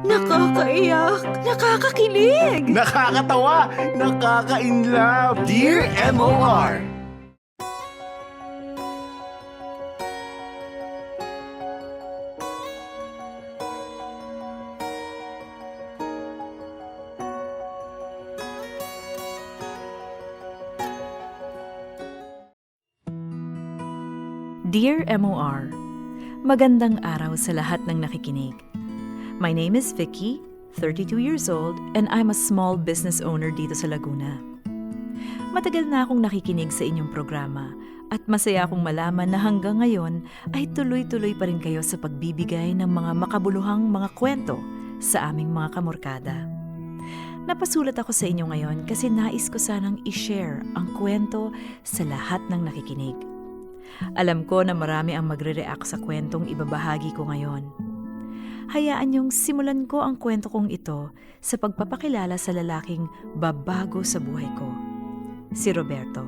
Nakakaiyak, nakakakilig. Nakakatawa! Nakaka-inlove! Dear MOR! Dear MOR, magandang araw sa lahat ng nakikinig. My name is Vicky, 32 years old, and I'm a small business owner dito sa Laguna. Matagal na akong nakikinig sa inyong programa at masaya akong malaman na hanggang ngayon ay tuloy-tuloy pa rin kayo sa pagbibigay ng mga makabuluhang mga kwento sa aming mga kamorkada. Napasulat ako sa inyo ngayon kasi nais ko sanang i-share ang kwento sa lahat ng nakikinig. Alam ko na marami ang magre-react sa kwentong ibabahagi ko ngayon. Hayaan niyong simulan ko ang kwento kong ito sa pagpapakilala sa lalaking babago sa buhay ko, si Roberto.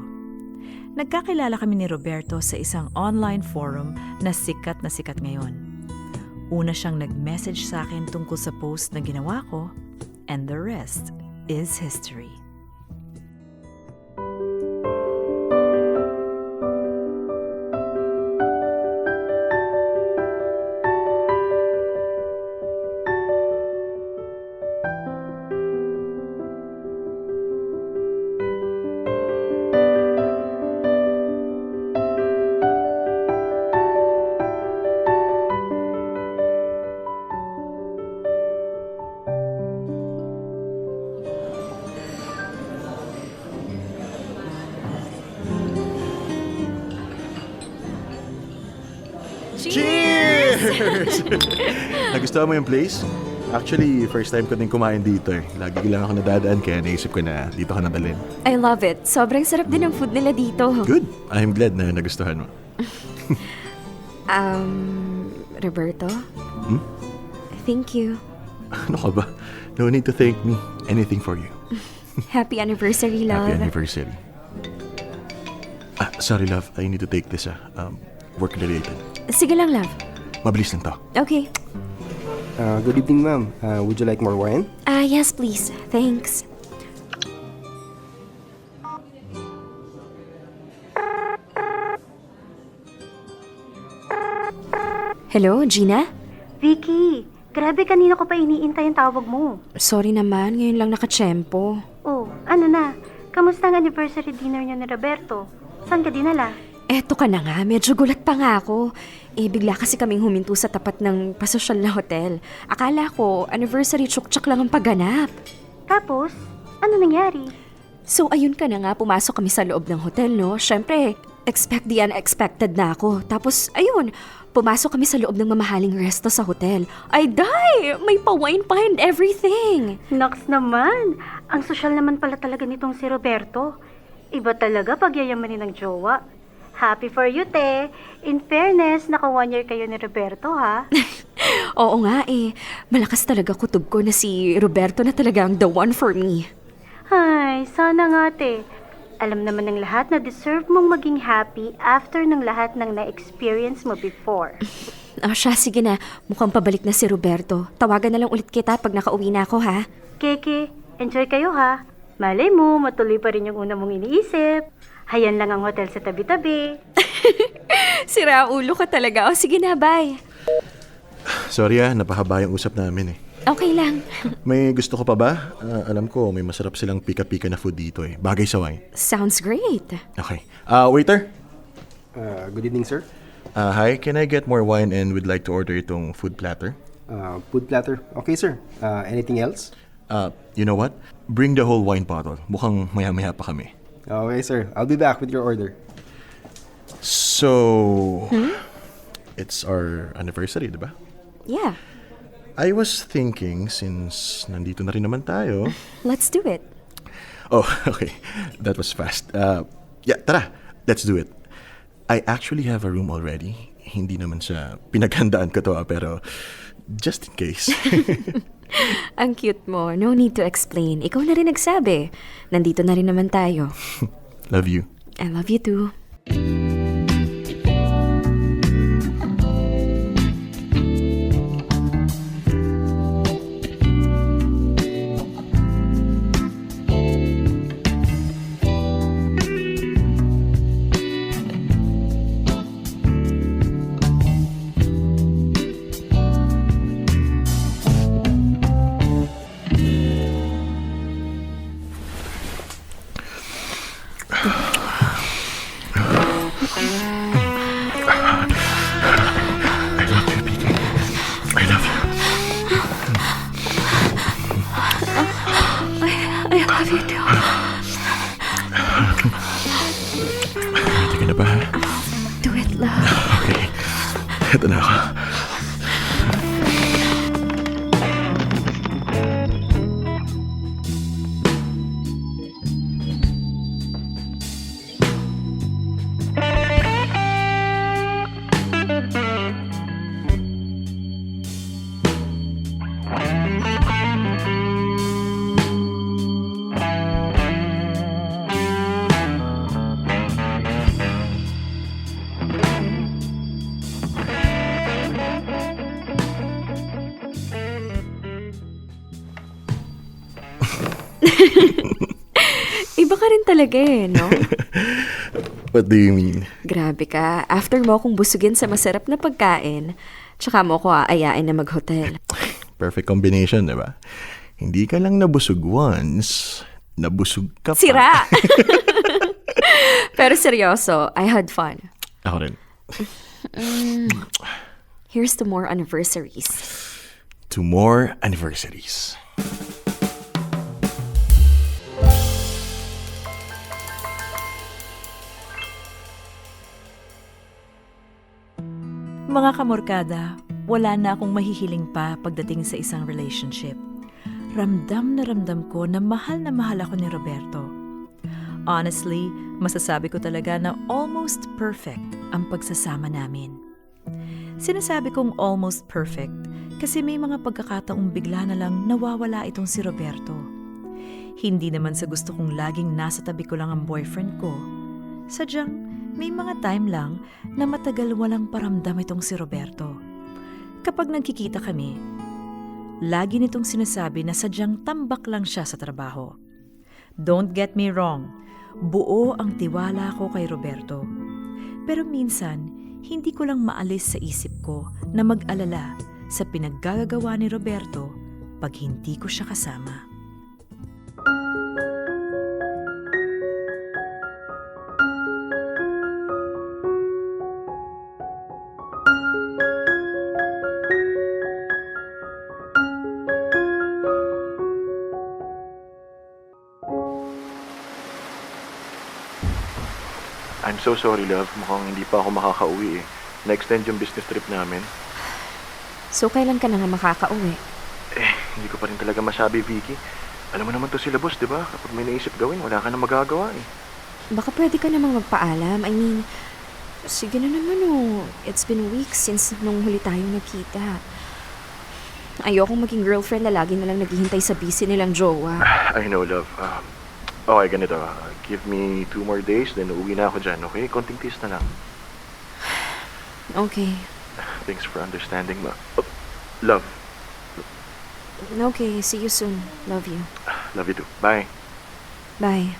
Nagkakilala kami ni Roberto sa isang online forum na sikat ngayon. Una siyang nag-message sa akin tungkol sa post na ginawa ko, and the rest is history. Cheers! Nagustuhan mo yung place? Actually, first time ko din kumain dito eh. Lagi lang ako nadadaan kaya naisip ko na dito ka nadalhin. I love it. Sobrang sarap din ng food nila dito. Good! I'm glad na nagustuhan mo. Roberto? Thank you. Ano ka ba? No need to thank me. Anything for you. Happy anniversary, love. Happy anniversary. Sorry love. I need to take this work related. Sige lang, love. Mabilis lang to. Okay. Good evening, ma'am. Would you like more wine? Yes, please. Thanks. Hello, Gina? Vicky, grabe kanina ko pa iniintay ang tawag mo. Sorry naman, ngayon lang nakatsyempo. Oh, ano na? Kamusta ang anniversary dinner niyo ni Roberto? Saan ka dinala? Eto ka na nga, medyo gulat pa nga ako. Bigla kasi kaming huminto sa tapat ng pasosyal na hotel. Akala ko, anniversary tsuktsak lang ang pagganap. Tapos, ano nangyari? So ayun ka na nga, pumasok kami sa loob ng hotel, no? Siyempre, expect the unexpected na ako. Tapos, ayun, pumasok kami sa loob ng mamahaling resto sa hotel. Ay, day! May pa-wine pa and everything! Nox naman! Ang sosyal naman pala talaga nitong si Roberto. Iba talaga pag yayamanin ng jowa. Happy for you, te. In fairness, naka 1 year kayo ni Roberto, ha? Oo nga malakas talaga kutob ko na si Roberto na talagang the one for me. Ay, sana nga, te. Alam naman ng lahat na deserve mong maging happy after ng lahat ng na-experience mo before. Siya, sige na. Mukhang pabalik na si Roberto. Tawagan na lang ulit kita pag nakauwi na ako, ha? Keke, enjoy kayo, ha? Malay mo, matuloy pa rin yung una mong iniisip. Hayan lang ang hotel sa tabi-tabi. Sira ulo ka talaga. O sige na, bye. Sorry napahaba yung usap namin eh. Okay lang. May gusto ko pa ba? Alam ko may masarap silang pika-pika na food dito eh. Bagay sa wine. Sounds great. Okay. Waiter? Good evening, sir. Hi, can I get more wine and would like to order itong food platter? Food platter. Okay, sir. Anything else? You know what? Bring the whole wine bottle. Mukhang maya-maya pa kami. Okay, sir. I'll be back with your order. So, it's our anniversary, di ba? Yeah, I was thinking, since nandito na rin naman tayo... let's do it. Oh, okay. That was fast. Yeah, tara. Let's do it. I actually have a room already. Hindi naman siya pinaghandaan ko to, pero just in case. Ang cute mo. No need to explain. Ikaw na rin nagsabi. Nandito na rin naman tayo. Love you. I love you too. Iba ka rin talaga eh, no? What do you mean? Grabe ka. After mo akong busugin sa masarap na pagkain, tsaka mo ako aayain na mag-hotel. Perfect combination, di ba? Hindi ka lang nabusog once, nabusog ka pa. Sira! Pero seryoso, I had fun. Ako rin. Here's to more anniversaries. To more anniversaries. Mga kamorkada, wala na akong mahihiling pa pagdating sa isang relationship. Ramdam ko na mahal ako ni Roberto. Honestly, masasabi ko talaga na almost perfect ang pagsasama namin. Sinasabi kong almost perfect kasi may mga pagkakataong bigla na lang nawawala itong si Roberto. Hindi naman sa gusto kong laging nasa tabi ko lang ang boyfriend ko. Sadyang may mga time lang na matagal walang paramdam itong si Roberto. Kapag nagkikita kami, lagi nitong sinasabi na sadyang tambak lang siya sa trabaho. Don't get me wrong, buo ang tiwala ko kay Roberto. Pero minsan, hindi ko lang maalis sa isip ko na mag-alala sa pinaggagawa ni Roberto pag hindi ko siya kasama. I'm so sorry, love. Mukhang hindi pa ako makakauwi eh. Na-extend yung business trip namin. So, kailan ka na nga makakauwi? Hindi ko pa rin talaga masabi, Vicky. Alam mo naman to sila boss, di ba? Kapag may naisip gawin, wala ka na magagawa eh. Baka pwede ka namang magpaalam. I mean, sige na naman oh. It's been weeks since nung huli tayong nagkita. Ayokong maging girlfriend na lagi na lang naghihintay sa busy nilang jowa. I know, love. Okay, ganito. Give me 2 more days, then uuwi na ako dyan, okay? Konting tiis na lang. Okay. Thanks for understanding, ma. Oh, love. Okay, see you soon. Love you. Love you too. Bye. Bye.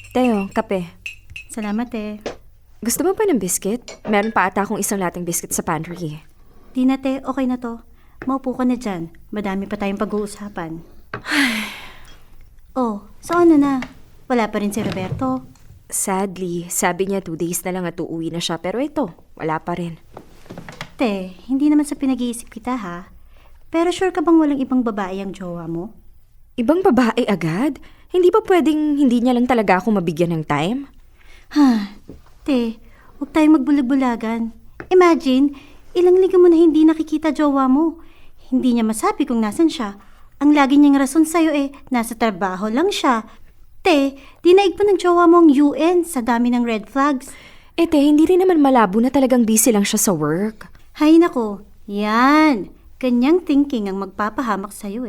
Teo, kape. Salamat eh. Gusto mo pa ng biscuit? Meron pa ata akong isang lating biscuit sa pantry. Di na te, okay na to. Maupo ka na dyan. Madami pa tayong pag-uusapan. Oh, so ano na? Wala pa rin si Roberto. Sadly, sabi niya 2 days na lang at uuwi na siya. Pero ito, wala pa rin. Te, hindi naman sa pinag-iisip kita ha. Pero sure ka bang walang ibang babae ang jowa mo? Ibang babae agad? Hindi ba pwedeng hindi niya lang talaga ako mabigyan ng time? Ha, te, huwag tayong magbulag-bulagan. Imagine, ilang linggo mo na hindi nakikita jowa mo. Hindi niya masabi kung nasan siya. Ang lagi niyang rason sa'yo nasa trabaho lang siya. Te, dinaig pa ng jowa mo ang UN sa dami ng red flags. Te, hindi rin naman malabo na talagang busy lang siya sa work. Hay nako, yan. Kanyang thinking ang magpapahamak sa'yo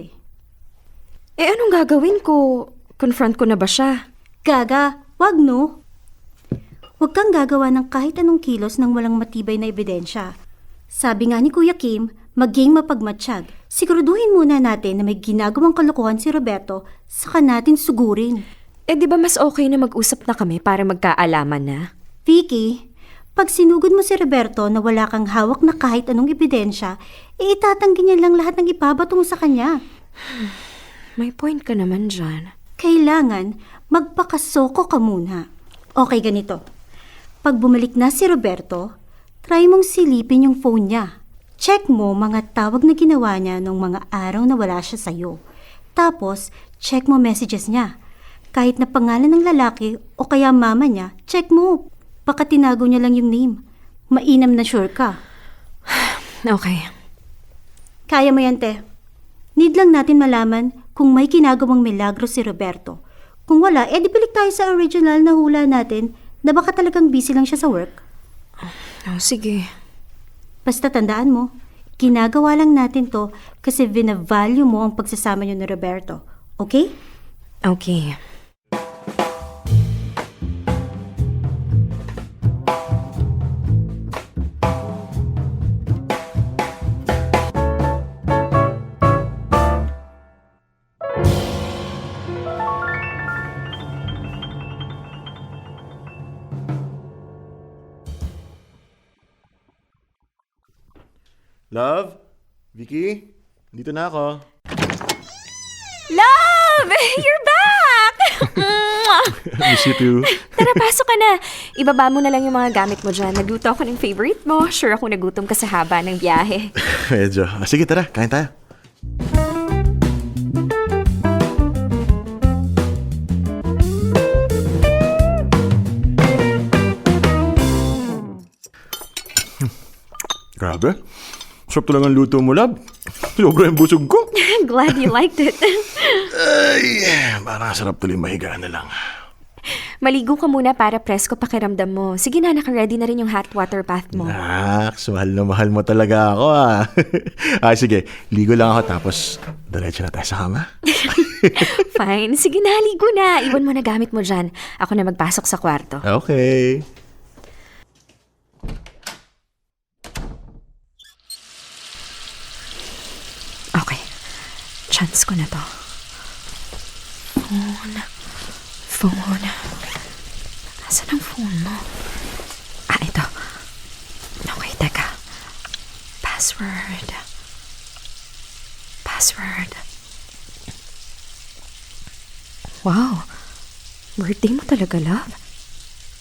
Anong gagawin ko? Confront ko na ba siya? Gaga, wag no. Huwag kang gagawa ng kahit anong kilos nang walang matibay na ebidensya. Sabi nga ni Kuya Kim, maging mapagmatsyag. Siguraduhin muna natin na may ginagawang kalokohan si Roberto, saka natin sugurin. Di ba mas okay na mag-usap na kami para magkaalaman na? Vicky, pag sinugod mo si Roberto na wala kang hawak na kahit anong ebidensya, itatanggi niya lang lahat ng ibabato mo sa kanya. May point ka naman dyan. Kailangan magpakasoko ka muna. Okay, ganito. Pag bumalik na si Roberto, try mong silipin yung phone niya. Check mo mga tawag na ginawa niya nung mga araw na wala siya sa'yo. Tapos, check mo messages niya. Kahit na pangalan ng lalaki o kaya mama niya, check mo. Baka tinago niya lang yung name. Mainam na sure ka. Okay. Kaya mo yan, te. Need lang natin malaman kung may ginagawang milagro si Roberto. Kung wala, di balik tayo sa original na hula natin na baka talagang busy lang siya sa work. Sige. Basta tandaan mo, Ginagawa lang natin to kasi vina-value mo ang pagsasama niyo ni Roberto. Okay? Okay. Love? Vicky? Dito na ako. Love! You're back! Miss you too. Tara, pasok ka na. Ibaba mo na lang yung mga gamit mo dyan. Nagluto ako ng favorite mo. Sure ako nagutom ka sa haba ng biyahe. Medyo. Sige, tara. Kain tayo. Grabe. Sarap talaga ang luto mo, love. Sobra yung busog ko. Glad you liked it. Ay, parang sarap tuloy mahiga na lang. Maligo ka muna para presko pakiramdam mo. Sige na, naka-ready na rin yung hot water bath mo. Nax, mahal na mahal mo talaga ako sige, ligo lang ako tapos diretso na tayo sa kama. Fine. Sige na, ligo na. Iwan mo na gamit mo dyan. Ako na magpasok sa kwarto. Okay. Okay. Chance ko na to. Phone. Asan ang phone mo? Ito. Okay, teka. Password. Wow. Birthday mo talaga, love.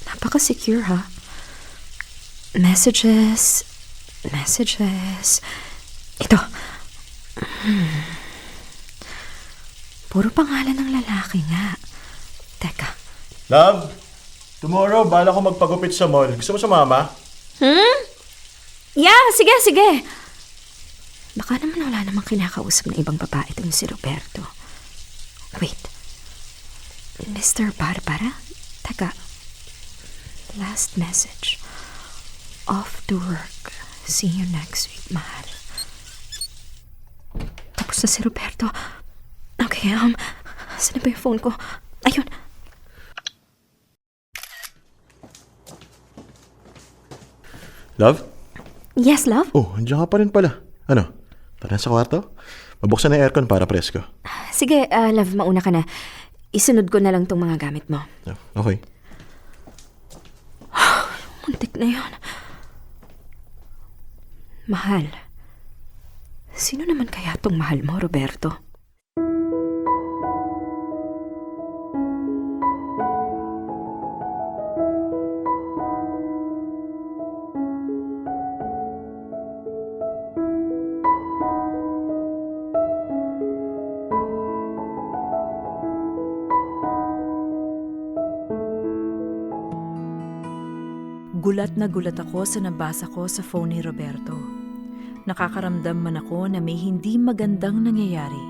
Napaka-secure, ha? Messages. Ito. Puro pangalan ng lalaki nga. Teka. Love, tomorrow bala ko magpagupit sa mall. Gusto mo sumama? Yeah, sige. Baka naman wala namang kinakausap ng ibang babae itong si Roberto. Wait. Mr. Barbara? Teka. Last message. Off to work. See you next week, mahal. Tapos na si Roberto. Okay, saan na ba yung phone ko? Ayun. Love? Yes, love? Oh, andiyan ka pa rin pala. Ano? Tara na sa kwarto? Mabuksan na yung aircon para presko. Sige, love, mauna ka na. Isunod ko na lang tong mga gamit mo. Okay. Muntik na yun. Mahal. Sino naman kaya tong mahal mo, Roberto? Gulat na gulat ako sa nabasa ko sa phone ni Roberto. Nakakaramdam man ako na may hindi magandang nangyayari.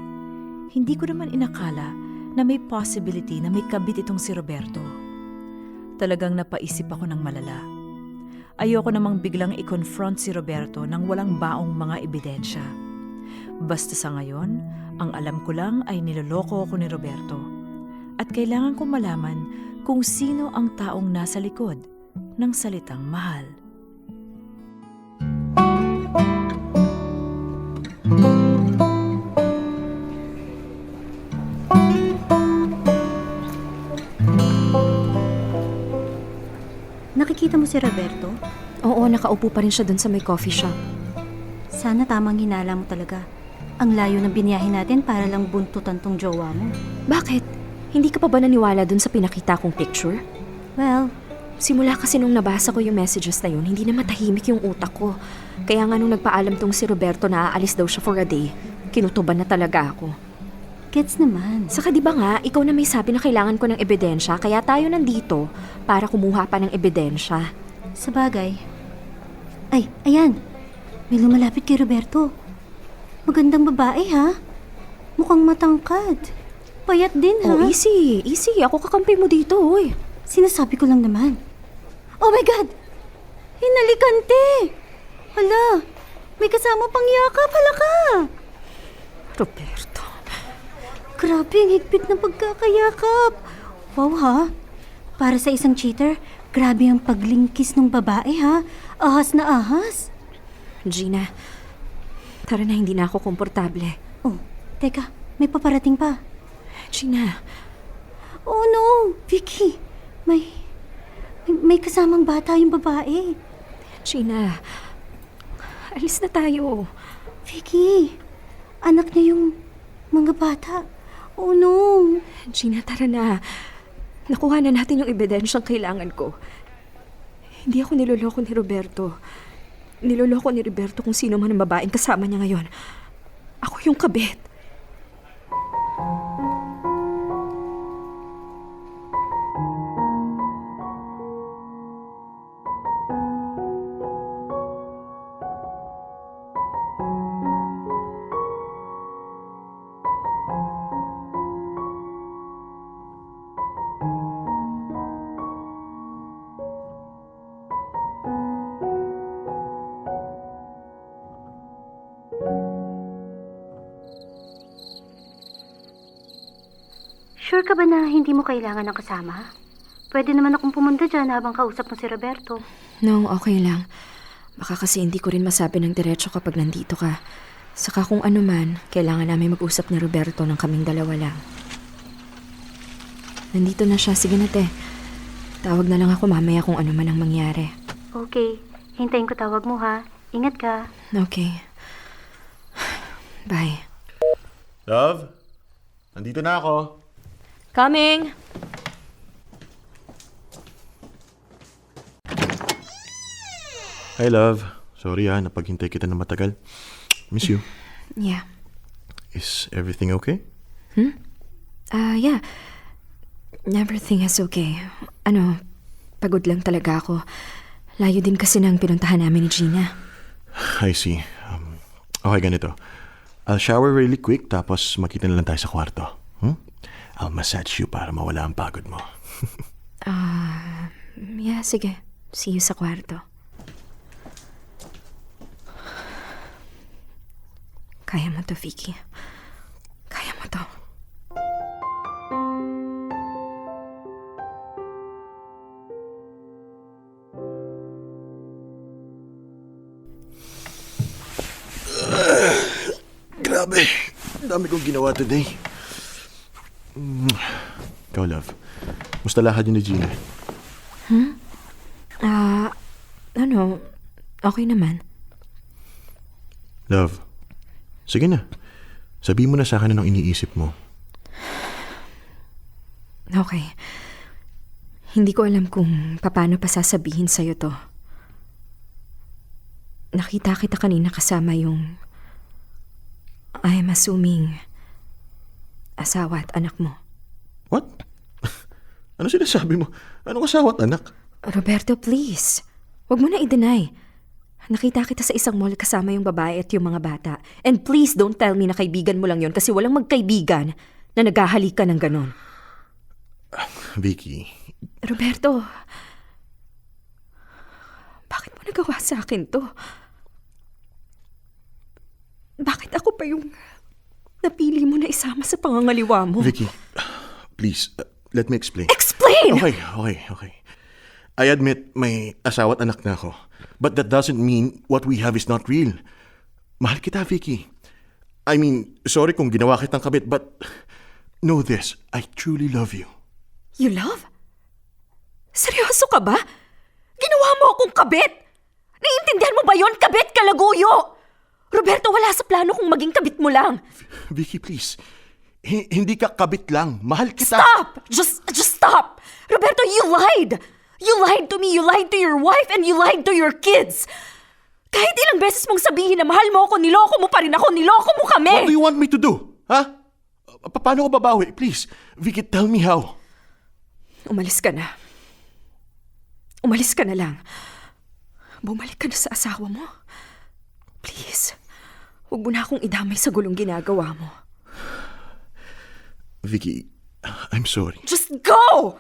Hindi ko naman inakala na may possibility na may kabit itong si Roberto. Talagang napaisip ako ng malala. Ayoko namang biglang i-confront si Roberto nang walang baong mga ebidensya. Basta sa ngayon, ang alam ko lang ay niloloko ako ni Roberto. At kailangan kong malaman kung sino ang taong nasa likod ng salitang mahal. Nakikita mo si Roberto? Oo, nakaupo pa rin siya dun sa may coffee shop. Sana tamang hinala mo talaga. Ang layo ng biniyahin natin para lang buntutan tong jowa mo. Bakit? Hindi ka pa ba naniwala dun sa pinakita kong picture? Well, Simula kasi nung nabasa ko yung messages na yun, hindi na matahimik yung utak ko. Kaya nga nung nagpaalam tong si Roberto na aalis daw siya for a day, kinutuban na talaga ako. gets naman. Saka di ba nga, ikaw na may sabi na kailangan ko ng ebidensya, kaya tayo nandito para kumuha pa ng ebidensya. Sa bagay. Ay, ayan. May lumalapit kay Roberto. Magandang babae, ha? Mukhang matangkad. Payat din, ha? Oh, easy. Ako kakampi mo dito, oy. Sinasabi ko lang naman. Oh my God! Hinalikante! Hala, May kasama pang yakap. Hala ka! Roberto. Grabe, ang higpit ng pagkakayakap. Wow ha? Para sa isang cheater, grabe ang paglingkis ng babae ha. Ahas na ahas. Gina, tara na, hindi na ako komportable. Oh, teka, may paparating pa. Gina, Oh no, Vicky. May kasamang bata yung babae. Gina, alis na tayo. Vicky, anak niya yung mga bata. Oh no. Gina, tara na. Nakuha na natin yung ebidensyang kailangan ko. Hindi ako niloloko ni Roberto. Niloloko ni Roberto kung sino man ang babaeng kasama niya ngayon. Ako yung kabit. Sure ka ba na hindi mo kailangan ng kasama? Pwede naman akong pumunta dyan habang kausap mo si Roberto. No, okay lang. Baka kasi hindi ko rin masabi ng diretso kapag nandito ka. Saka kung ano man, kailangan namin mag-usap ni Roberto ng kaming dalawa lang. Nandito na siya. Sige na, te. Tawag na lang ako mamaya kung ano man ang mangyari. Okay, hintayin ko tawag mo ha. Ingat ka. Okay. Bye. Love? Nandito na ako. Coming! Hi, love. Sorry napaghintay kita na matagal. Miss you. Yeah. Is everything okay? Yeah. Everything is okay. Pagod lang talaga ako. Layo din kasi ng pinuntahan namin ni Gina. I see. Okay, ganito. I'll shower really quick tapos makita na lang tayo sa kwarto. I'll massage you para mawala ang pagod mo. Yeah, sige. See you sa kwarto. Kaya mo to, Vicky. Kaya mo to. Grabe. Ang dami kong ginawa today. Ikaw, love. Musta lahat yun ni Gina? Okay naman. Love. Sige na. Sabihin mo na sa akin anong iniisip mo. Okay. Hindi ko alam kung paano pa sasabihin sa'yo to. Nakita kita kanina kasama yung I'm assuming asawa at anak mo. What? Ano sinasabi mo? Anong asawa at anak? Roberto, please. Huwag mo na i-deny. Nakita kita sa isang mall kasama yung babae at yung mga bata. And please don't tell me na kaibigan mo lang yon kasi walang magkaibigan na naghahalikan ng ganon. Vicky. Roberto, bakit mo nagawa sa akin to? Bakit ako pa yung napili mo na isama sa pangangaliwa mo? Vicky, please, let me explain. Explain! Okay. I admit may asawa at anak na ako. But that doesn't mean what we have is not real. Mahal kita, Vicky. I mean, sorry kung ginawa kitang kabit, but know this, I truly love you. You love? Seryoso ka ba? Ginawa mo akong kabit! Naiintindihan mo ba yon? Kabit, kalaguyo! Roberto, wala sa plano kung maging kabit mo lang. Vicky, please. Hindi ka kabit lang. Mahal kita. Stop! Just stop! Roberto, you lied! You lied to me, you lied to your wife, and you lied to your kids! Kahit ilang beses mong sabihin na mahal mo ako, niloko mo pa rin ako, niloko mo kami! What do you want me to do? Ha? Paano ko babawi? Please, Vicky, tell me how. Umalis ka na. Umalis ka na lang. Bumalik ka na sa asawa mo. Please, huwag mo na akong idamay sa gulong ginagawa mo. Vicky, I'm sorry. Just go!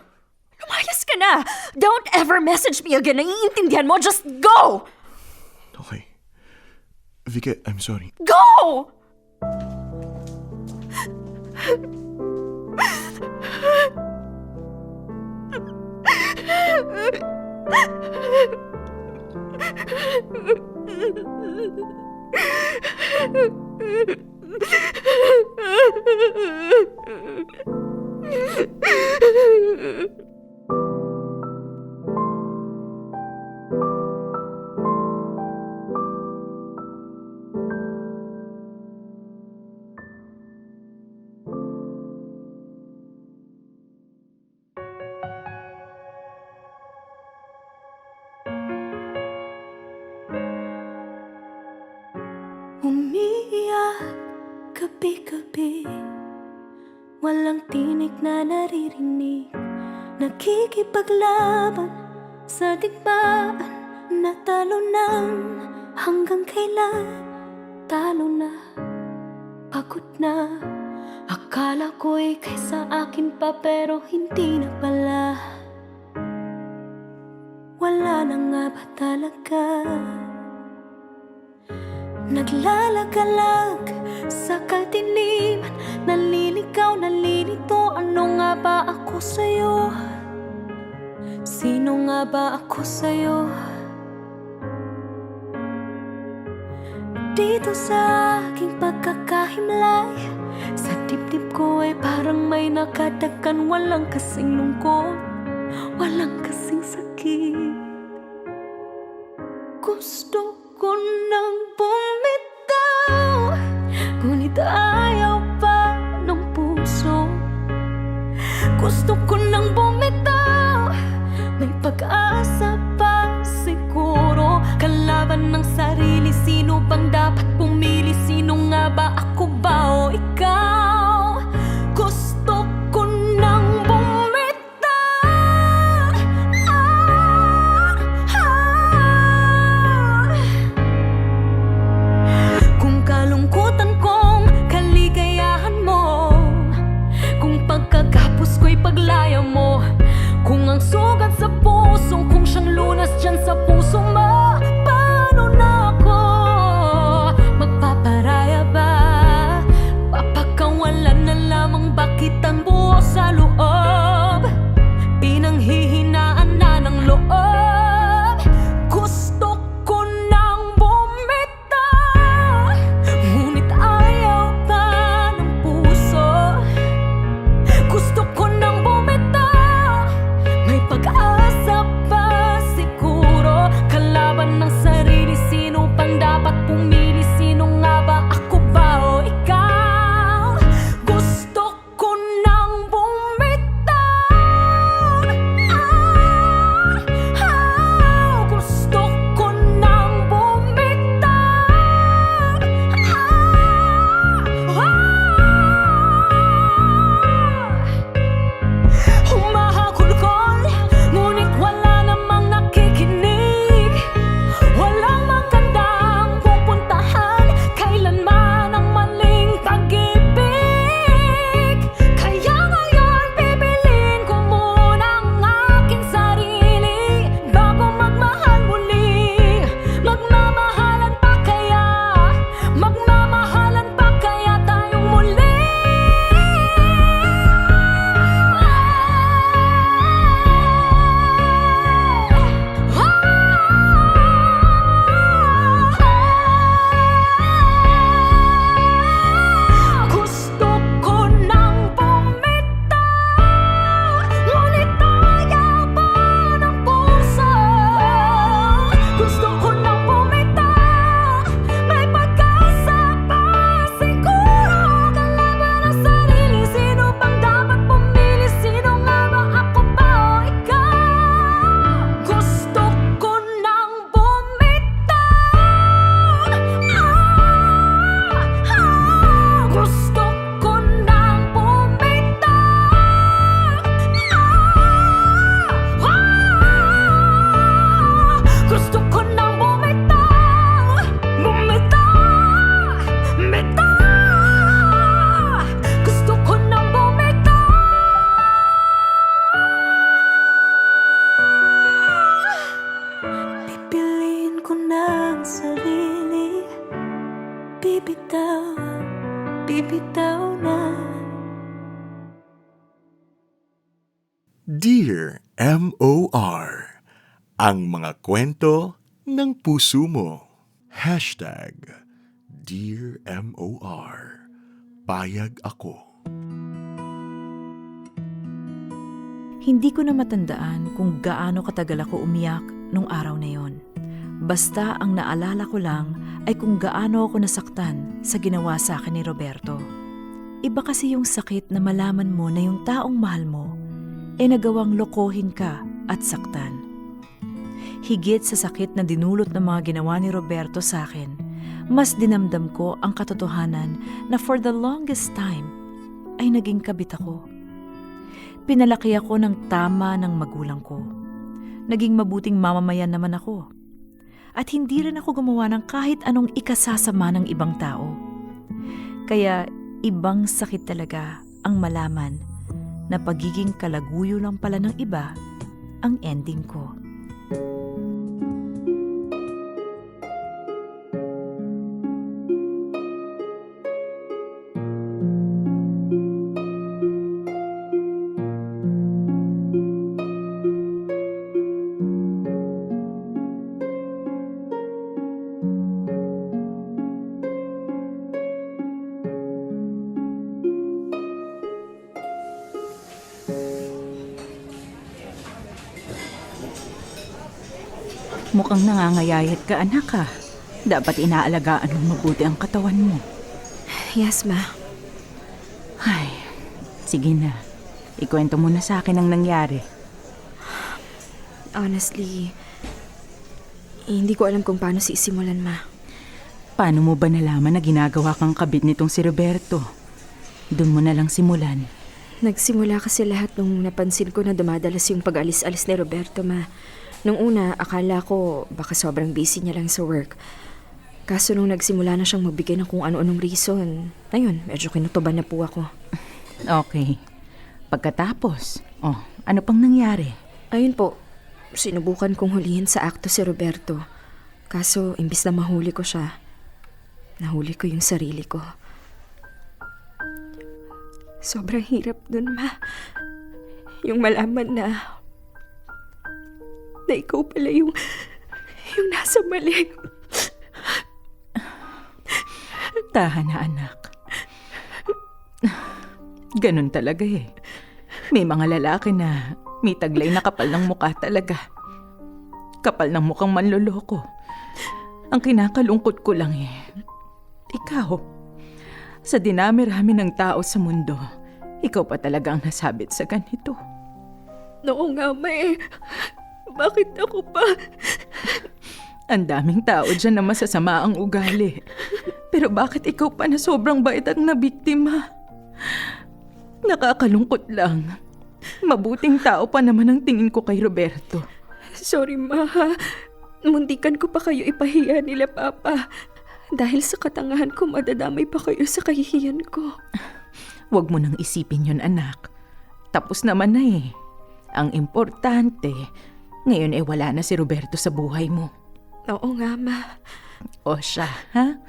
Lumayas ka na! Don't ever message me again. Naiintindihan mo? Just go! Okay. Vicky, I'm sorry. Go! Umiiyak gabi-gabi, walang tinig na naririnig. Nakikipaglaban sa digmaan, natalo ng hanggang kailan. Talo na, pagod na. Akala ko'y kaysa akin pa pero hindi na pala. Wala na nga ba talaga? Naglalagalag sa kadiliman, naliligaw, nalilito. Ano nga ba ako sa'yo? Sino nga ba ako sa'yo? Dito sa aking pagkakahimlay, sa dibdib ko ay parang may nakadakan. Walang kasing lungkot, walang kasing sakit. Gusto ko nang bumitaw, ngunit ayaw pa ng puso. Gusto ko nang bumitaw, may pag-asa pa siguro. Kalaban ng sarili, sino bang dapat pumili? Sino nga ba, ako ba o ikaw? Gusto ko nang bumitaw. Kung kalungkutan kong kaligayahan mo, kung pagkagapos ko'y paglaya mo, bibitaw, bibitaw na. Dear M.O.R. Ang mga kwento ng puso mo. Hashtag Dear M.O.R. Payag ako. Hindi ko na matandaan kung gaano katagal ako umiyak nung araw na yon. Basta ang naalala ko lang ay kung gaano ako nasaktan sa ginawa sa akin ni Roberto. Iba kasi yung sakit na malaman mo na yung taong mahal mo nagawang lokohin ka at saktan. Higit sa sakit na dinulot ng mga ginawa ni Roberto sa akin, mas dinamdam ko ang katotohanan na for the longest time ay naging kabit ako. Pinalaki ako ng tama ng magulang ko. Naging mabuting mamamayan naman ako. At hindi rin ako gumawa ng kahit anong ikasasama ng ibang tao. Kaya ibang sakit talaga ang malaman na pagiging kalaguyo lang pala ng iba ang ending ko. Mukhang nangangayayat ka, anak, ha? Dapat inaalagaan mo mabuti ang katawan mo. Yes, ma. Ay, sige na. Ikwento mo na sa akin ang nangyari. Honestly, hindi ko alam kung paano sisimulan, ma. Paano mo ba nalaman na ginagawa kang kabit nitong si Roberto? Doon mo na lang simulan. Nagsimula kasi lahat nung napansin ko na dumadalas yung pag-alis-alis ni Roberto, ma. Nung una, akala ko baka sobrang busy niya lang sa work. Kaso nung nagsimula na siyang magbigay ng kung ano-anong reason, ayun, medyo kinutuban na po ako. Okay. Pagkatapos, ano pang nangyari? Ayun po, sinubukan kong hulihin sa akto si Roberto. Kaso, imbis na mahuli ko siya, nahuli ko yung sarili ko. Sobrang hirap dun, ma. Yung malaman na ikaw pala yung nasa mali. Tahan na, anak. Ganun talaga eh. May mga lalaki na may taglay na kapal ng mukha talaga. Kapal ng mukhang manloloko. Ang kinakalungkot ko lang ikaw, sa dinami-rami ng tao sa mundo, ikaw pa talaga ang nasabit sa ganito. Oo nga, ma. Bakit ako pa? Ang daming tao dyan na masasama ang ugali. Pero bakit ikaw pa na sobrang bait ang nabiktima? Nakakalungkot lang. Mabuting tao pa naman ang tingin ko kay Roberto. Sorry, ma. Muntikan ko pa kayo ipahiya nila, Papa. Dahil sa katangahan ko, madadamay pa kayo sa kahihiyan ko. Huwag mo nang isipin yun, anak. Tapos naman na Ang importante, ngayon wala na si Roberto sa buhay mo. Oo nga, ma. O siya, ha?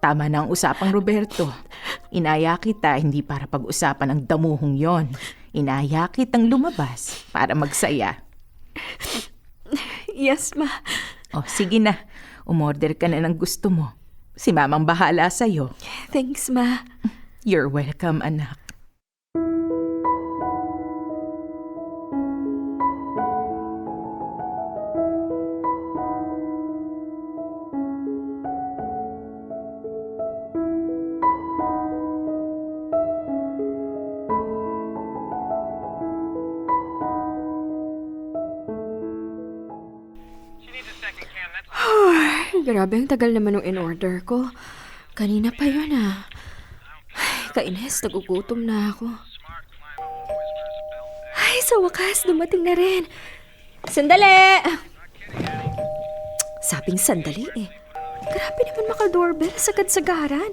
Tama na ang usapang Roberto. Inaya kita hindi para pag-usapan ang damuhong yon. Inaya kitang lumabas para magsaya. Yes, ma. O sige na, umorder ka na ng gusto mo. Si Mamang bahala sa'yo. Thanks, ma. You're welcome, anak. Grabe, ang tagal naman ng in-order ko. Kanina pa yun, ah. Ay, kainis, nagugutom na ako. Ay, sa wakas, dumating na rin. Sandali! Sabing sandali Grabe naman maka-doorbell, sagad-sagaran.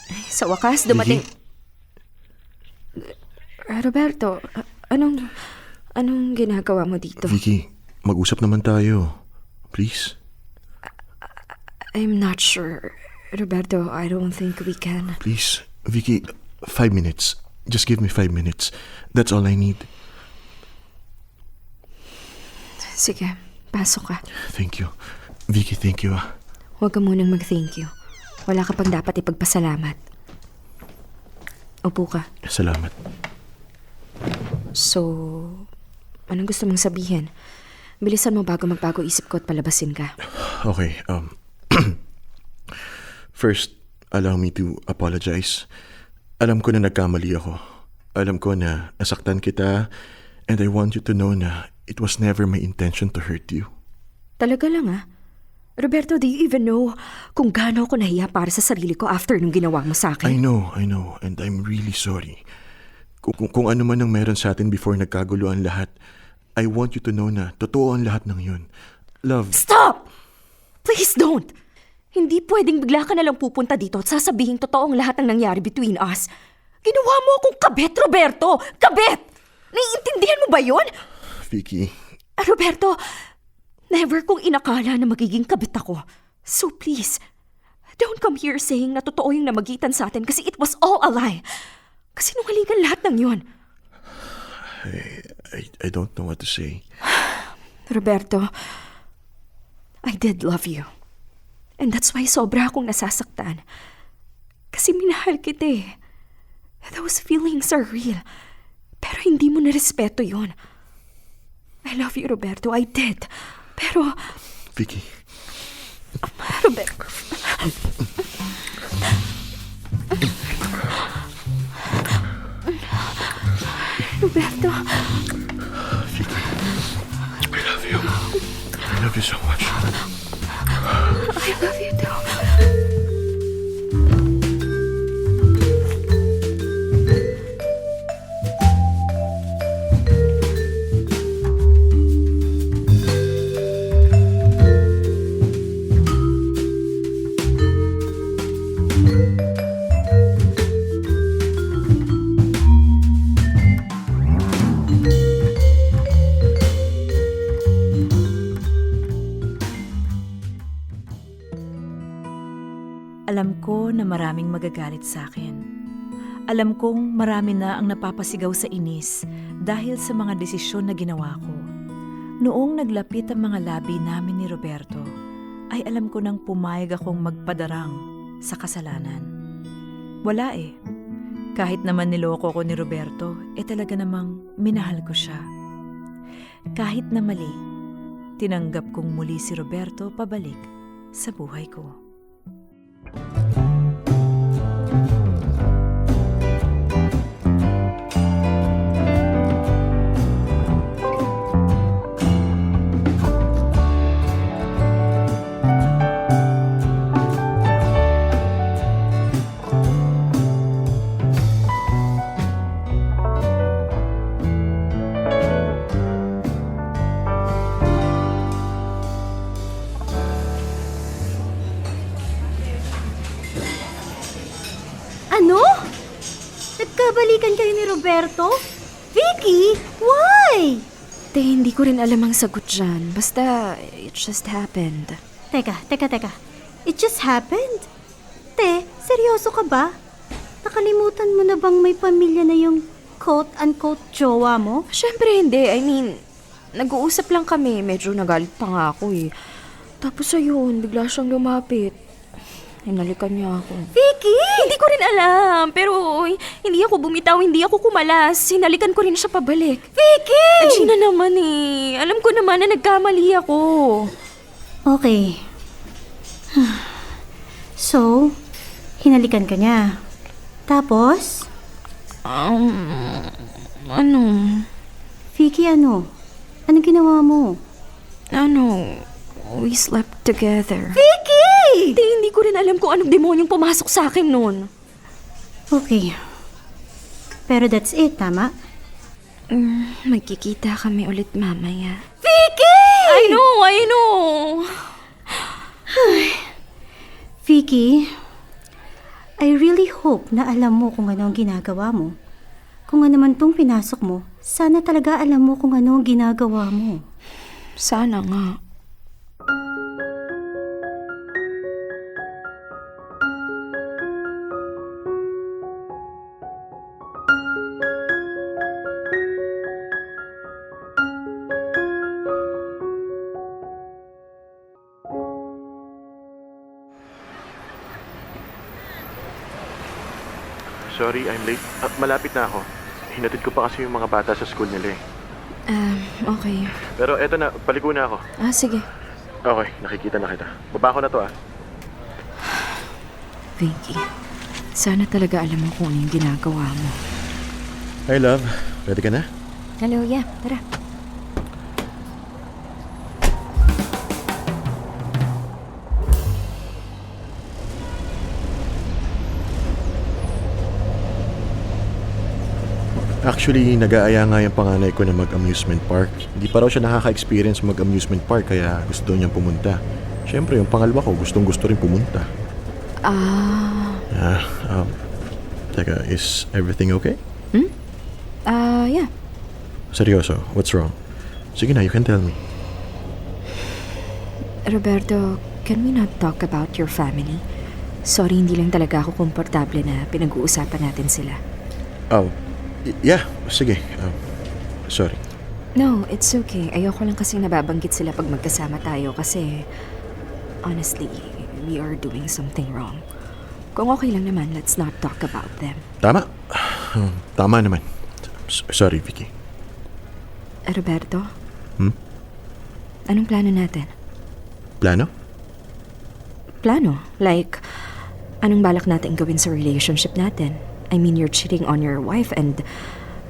Ay, sa wakas, dumating... Roberto, anong ginagawa mo dito? Vicky, mag-usap naman tayo. Please. I'm not sure. Roberto, I don't think we can. Please, Vicky, 5 minutes. Just give me 5 minutes. That's all I need. Sige, pasok ka. Thank you. Vicky, thank you. Huwag ka munang mag-thank you. Wala ka pang dapat ipagpasalamat. Upo ka. Salamat. So, anong gusto mong sabihin? Bilisan mo bago magbago isip ko at palabasin ka. Okay, first, allow me to apologize. Alam ko na nagkamali ako. Alam ko na nasaktan kita, and I want you to know na it was never my intention to hurt you. Talaga lang ah. Roberto, do you even know kung gaano ako nahiya para sa sarili ko after nung ginawa mo sa I akin? know, and I'm really sorry. Kung ano man ang meron sa atin before nagkaguluhan lahat, I want you to know na totoo ang lahat ng yun. Love, Stop! Please don't! Hindi pwedeng bigla ka na lang pupunta dito at sasabihin totoo ang lahat ng nangyari between us. Ginawa mo akong kabet, Roberto! Kabet! Naiintindihan mo ba yun? Vicky, Roberto, never kong inakala na magiging kabit ako. So please, don't come here saying na totoo yung namagitan sa atin kasi it was all a lie. Kasi nungalingan lahat ng yun. I don't know what to say. Roberto, I did love you. And that's why sobra akong nasasaktan. Kasi minahal kita eh. Those feelings are real. Pero hindi mo narespeto yun. I love you, Roberto. I did. Pero, Vicky, Roberto... Roberto, Vicky, I love you. I love you so much. I love you too. Alam ko na maraming magagalit sa akin. Alam kong marami na ang napapasigaw sa inis dahil sa mga desisyon na ginawa ko. Noong naglapit ang mga labi namin ni Roberto, ay alam ko nang pumayag akong magpadarang sa kasalanan. Wala eh. Kahit naman niloko ko ni Roberto, talaga namang minahal ko siya. Kahit na mali, tinanggap kong muli si Roberto pabalik sa buhay ko. Ano? Nagkabalikan kayo ni Roberto? Vicky, why? Te, hindi ko rin alam ang sagot dyan. Basta, it just happened. Teka. It just happened? Te, seryoso ka ba? Nakalimutan mo na bang may pamilya na yung quote-unquote jowa mo? Siyempre hindi. I mean, nag-uusap lang kami. Medyo nagalit pa nga ako eh. Tapos ayun, bigla siyang lumapit. Hinalikan niya ako. Vicky! Hindi ko rin alam. Pero hindi ako bumitaw, hindi ako kumalas. Hinalikan ko rin siya pabalik. Vicky! Gina naman eh. Alam ko naman na nagkamali ako. Okay. So, hinalikan ka niya. Tapos? Ano? Vicky, ano? Anong ginawa mo? We slept together. Vicky! Hindi ko rin alam kung anong demonyong pumasok sa akin noon. Okay. Pero that's it, tama? Magkikita kami ulit mamaya. Vicky! I know! Vicky, I really hope na alam mo kung ano ang ginagawa mo. Kung ano man tong pinasok mo, sana talaga alam mo kung ano ang ginagawa mo. Sana nga. sorry, I'm late. Malapit na ako. Hinatid ko pa kasi yung mga bata sa school nila eh. Okay. Pero eto na, paliko na ako. Sige. Okay, nakikita na kita. Baba ko na to Vicky, sana talaga alam mo kung ano yung ginagawa mo. Hi love, ready ka na? Hello, yeah. Tara. Actually, nag-aaya nga yung panganay ko na mag-amusement park. Hindi pa raw siya nakaka-experience mag-amusement park kaya gusto niyang pumunta. Siyempre, yung pangalawa ko gustong-gusto rin pumunta. Teka, is everything okay? Yeah. Seryoso, what's wrong? Sige na, you can tell me. Roberto, can we not talk about your family? Sorry, hindi lang talaga ako komportable na pinag-uusapan natin sila. Yeah, sige. Sorry. No, it's okay. Ayoko lang kasing nababanggit sila pag magkasama tayo kasi honestly, we are doing something wrong. Kung okay lang naman, let's not talk about them. Tama. Tama naman. Sorry, Vicky. Roberto? Anong plano natin? Plano? Plano? Like, anong balak natin gawin sa relationship natin? I mean, you're cheating on your wife and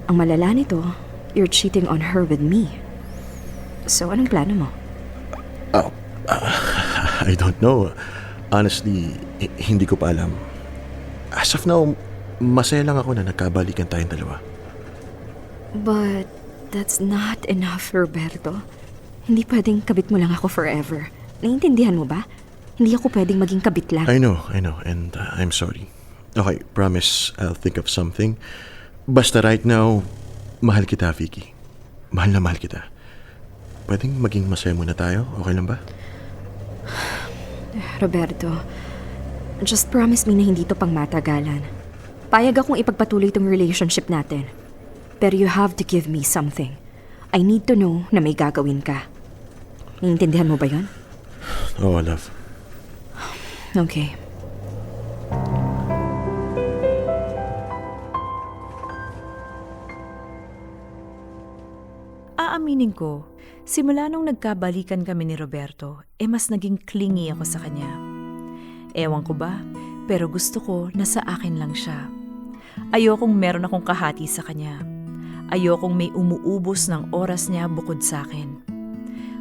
ang malala nito, you're cheating on her with me. So, anong plano mo? I don't know. Honestly, hindi ko pa alam. As of now, masaya lang ako na nagkabalikan tayong dalawa. But that's not enough, Roberto. Hindi pwedeng kabit mo lang ako forever. Naiintindihan mo ba? Hindi ako pwedeng maging kabit lang. I know, and I'm sorry. Okay, promise I'll think of something. Basta right now, mahal kita, Vicky. Mahal na mahal kita. Pwedeng maging masaya muna tayo? Okay lang ba? Roberto, just promise me na hindi to pang matagalan. Payag akong ipagpatuloy tong relationship natin. Pero you have to give me something. I need to know na may gagawin ka. Naiintindihan mo ba yun? Oh, love. Okay. Aaminin ko, simula nung nagkabalikan kami ni Roberto, mas naging clingy ako sa kanya. Ewan ko ba, pero gusto ko na sa akin lang siya. Ayokong meron akong kahati sa kanya. Ayokong may umuubos ng oras niya bukod sa akin.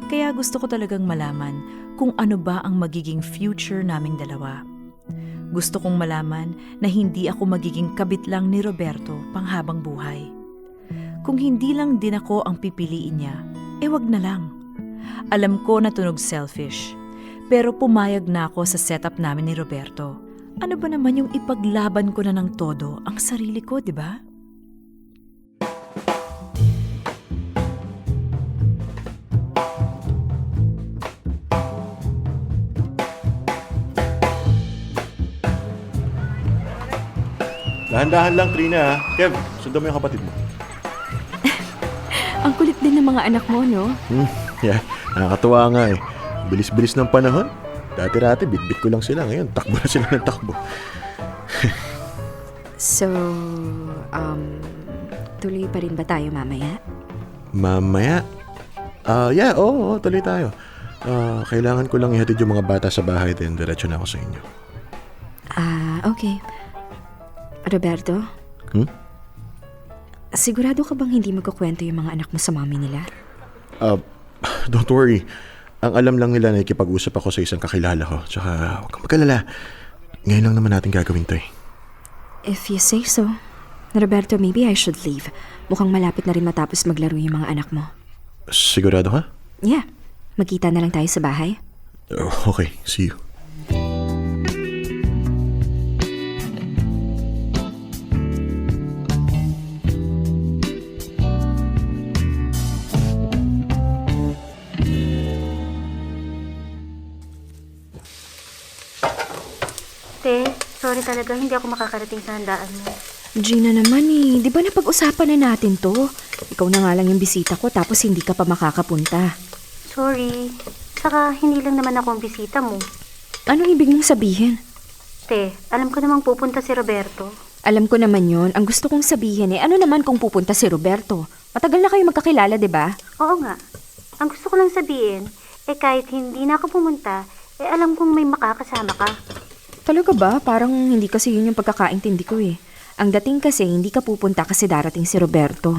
Kaya gusto ko talagang malaman kung ano ba ang magiging future naming dalawa. Gusto kong malaman na hindi ako magiging kabit lang ni Roberto panghabang buhay. Kung hindi lang din ako ang pipiliin niya, wag na lang. Alam ko na tunog selfish, pero pumayag na ako sa setup namin ni Roberto. Ano ba naman yung ipaglaban ko na ng todo ang sarili ko, di ba? Dahan-dahan lang, Trina, ha? Kev, sundan mo yung kapatid mo. Ang kulit din ng mga anak mo, no? Yeah, nakakatuwa nga eh. Bilis-bilis ng panahon. Dati-rati, bit-bit ko lang sila. Ngayon, takbo na sila ng takbo. So, tuloy pa rin ba tayo mamaya? Mamaya? Yeah, oo, tuloy tayo. Kailangan ko lang ihatid yung mga bata sa bahay din. Diretso na ako sa inyo. Okay. Roberto? Sigurado ka bang hindi magkukwento yung mga anak mo sa mami nila? Don't worry. Ang alam lang nila na ikipag-usap ako sa isang kakilala ko. Tsaka, huwag kang mag-alala. Ngayon lang naman natin gagawin to eh. If you say so. Roberto, maybe I should leave. Mukhang malapit na rin matapos maglaro yung mga anak mo. Sigurado ka? Yeah. Magkita na lang tayo sa bahay. Okay, see you. Sorry talaga, hindi ako makakarating sa handaan mo. Gina naman eh. Di ba napag-usapan na natin to? Ikaw na nga lang yung bisita ko tapos hindi ka pa makakapunta. Sorry. Saka, hindi lang naman ako ang bisita mo. Anong ibig mong sabihin? Alam ko namang pupunta si Roberto. Alam ko naman yon. Ang gusto kong sabihin ano naman kung pupunta si Roberto? Matagal na kayo magkakilala, di ba? Oo nga. Ang gusto ko lang sabihin, kahit hindi na ako pumunta, alam kong may makakasama ka. Talaga ba? Parang hindi kasi yun yung pagkakaintindi ko eh. Ang dating kasi, hindi ka pupunta kasi darating si Roberto.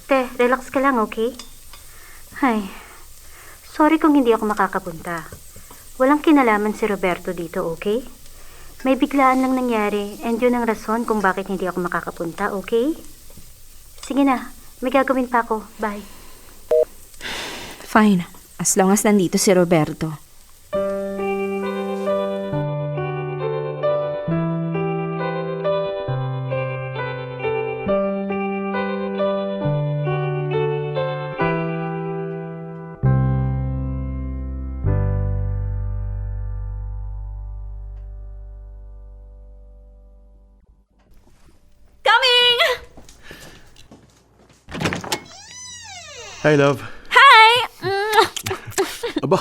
Te, relax ka lang, okay? Ay, sorry kung hindi ako makakapunta. Walang kinalaman si Roberto dito, okay? May biglaan lang nangyari and yun ang rason kung bakit hindi ako makakapunta, okay? Sige na, may gagawin pa ako. Bye. Fine. As long as nandito si Roberto. Coming! Hi, love. Hi! Aba,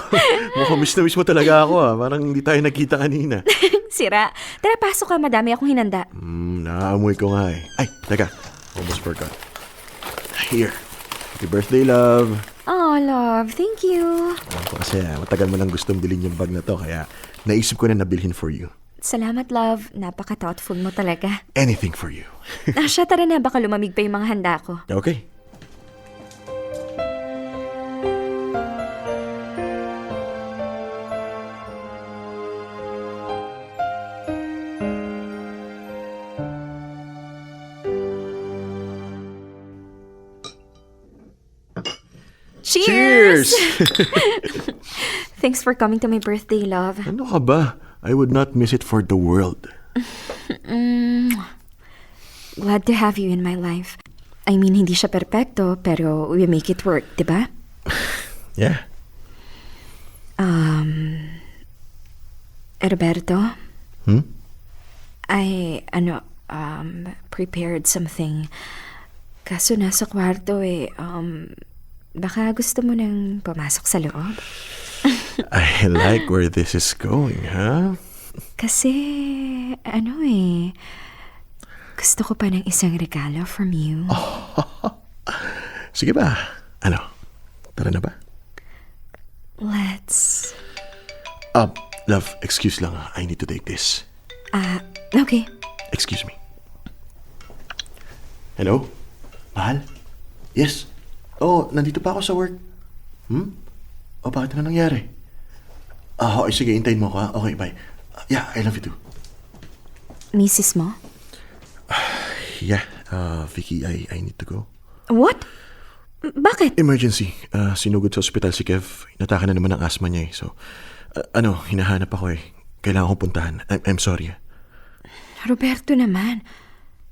mukhang miss na miss mo talaga ako Parang hindi tayo nagkita kanina. Sira. Tara, pasok ka. Madami akong hinanda. Nakaamoy ko nga eh. Ay, teka. Almost forgot. Here. Happy birthday, love. Oh, love. Thank you. Alam ko kasi matagal mo nang gustong bilhin yung bag na to, kaya naisip ko na nabilhin for you. Salamat, love. Napaka-thoughtful mo talaga. Anything for you. Siya, tara na. Baka lumamig pa yung mga handa ko. Okay. Cheers! Thanks for coming to my birthday, love. Ano ka ba? I would not miss it for the world. Glad to have you in my life. I mean, hindi siya perpekto, pero we make it work, di ba? Yeah. Roberto, Hmm? I, prepared something. Kaso nasa kwarto baka gusto mo nang pumasok sa loob? I like where this is going, huh? Kasi, gusto ko pa ng isang regalo from you. Sige ba? Ano? Tara na ba? Let's... Love, excuse lang I need to take this. Okay. Excuse me. Hello? Mahal? Yes. Oh, nandito pa ako sa work. Bakit na nangyari? Okay, sige, hintayin mo ako. Okay, bye. Yeah, I love you too. Misis mo? Yeah, Vicky, I need to go. What? Bakit? Emergency. Sinugod sa ospital si Kev. Inatake na naman ang asthma niya eh. So, hinahanap ako eh. Kailangan kong puntahan. I'm sorry. Roberto naman.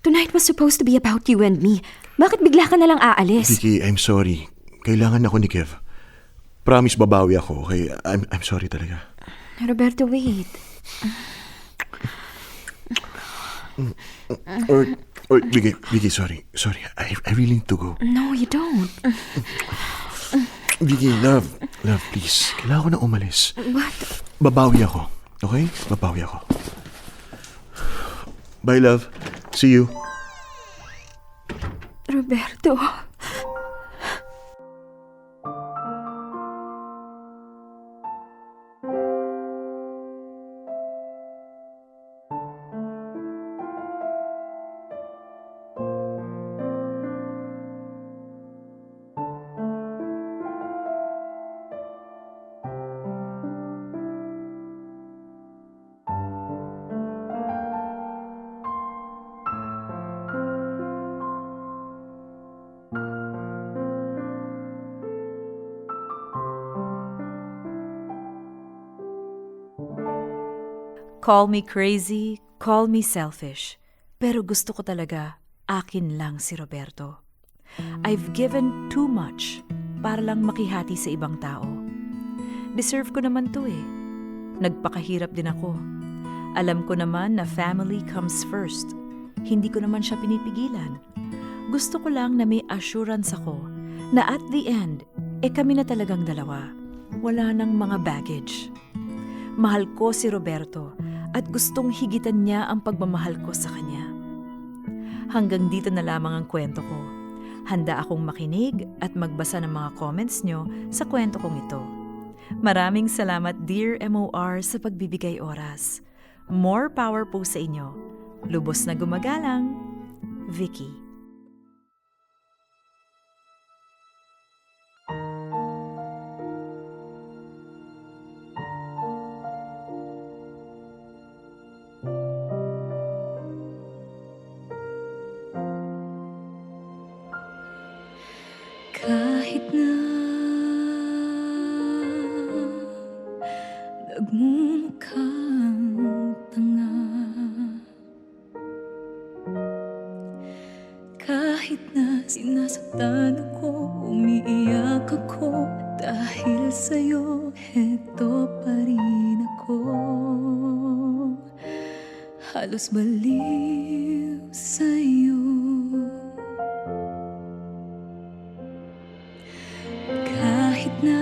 Tonight was supposed to be about you and me. Bakit bigla ka na lang aalis? Vicky, I'm sorry. Kailangan ako ni Kev. Promise babawi ako, okay? I'm sorry talaga. Roberto, wait. Or Vicky, sorry. Sorry, I really need to go. No, you don't. Vicky, love, please. Kailangan ko na umalis. What? Babawi ako, okay? Babawi ako. Bye, love. See you. Roberto. Call me crazy, call me selfish. Pero gusto ko talaga, akin lang si Roberto. I've given too much para lang makihati sa ibang tao. Deserve ko naman to eh. Nagpakahirap din ako. Alam ko naman na family comes first. Hindi ko naman siya pinipigilan. Gusto ko lang na may assurance ako na at the end, kami na talagang dalawa. Wala nang mga baggage. Mahal ko si Roberto at gustong higitan niya ang pagmamahal ko sa kanya. Hanggang dito na lamang ang kwento ko. Handa akong makinig at magbasa ng mga comments nyo sa kwento kong ito. Maraming salamat, Dear MOR, sa pagbibigay oras. More power po sa inyo. Lubos na gumagalang, Vicky. Kahit na nagmumukhang tanga, kahit na sinasaktan ako, umiiyak ako, dahil sa'yo, heto pa rin ako. Halos baliw sa'yo. Kahit na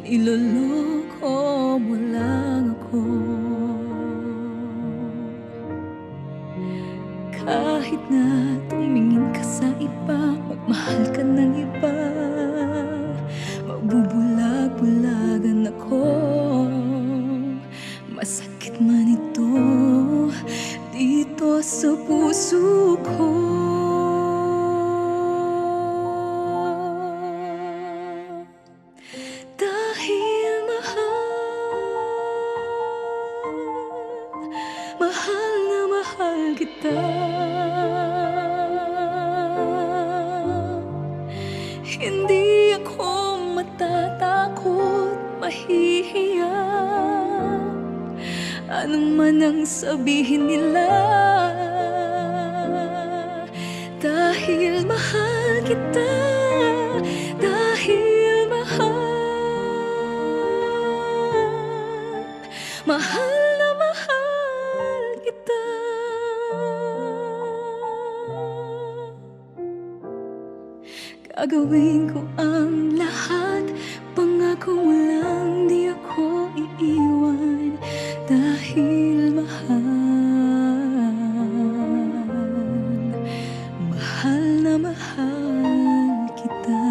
niloloko mo lang ako, kahit na tumingin ka sa iba, magmahal ka ng iba, magbubulag-bulagan ako. Masakit man ito dito sa puso ko. Dahil mahal na mahal kita. Hindi ako matatakot, mahihiya, anong man ang sabihin nila. Dahil mahal kita, dahil mahal na mahal kita. Gagawin ko ang lahat, pangako mo lang di ako iiwan. Dahil mahal na mahal kita.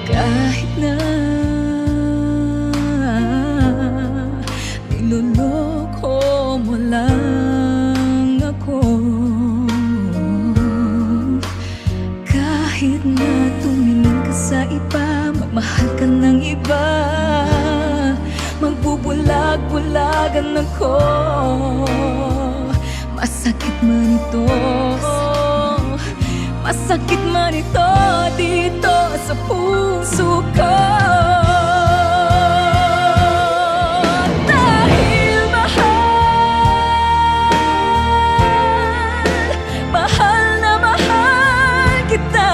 Kahit na niloloko mo lang ako, kahit na tumingin ka sa iba, magmahal ka ng iba, magbubulag-bulagan ako. Masakit man ito, masakit man ito dito sa puso ko. Dahil mahal na mahal kita.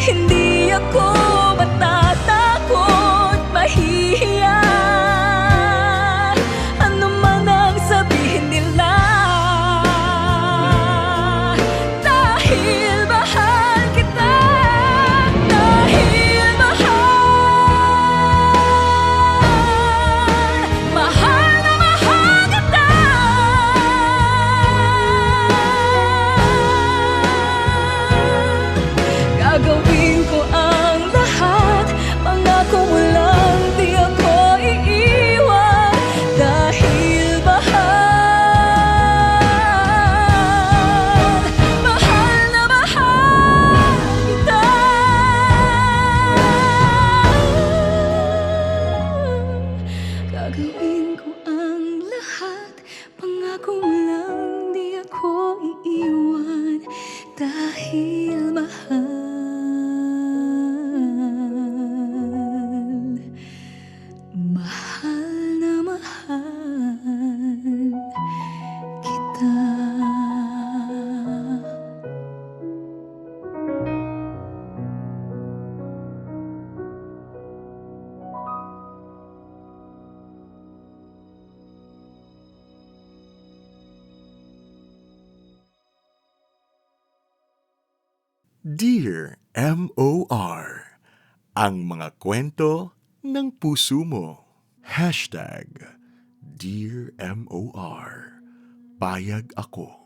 Hindi ako matatakot, mahihiya, ano man ang sabihin nila. Dahil mahal kita, dahil mahal na mahal kita. Gagawin ko ang lahat, pangako mo lang di ako iiwan. Dahil mahal na mahal kita. Gagawin ko ang lahat, pangako mo lang di ako iiwan. Dahil mahal na mahal kita. Dear MOR, ang mga kwento ng puso mo. #DearMOR Payag ako.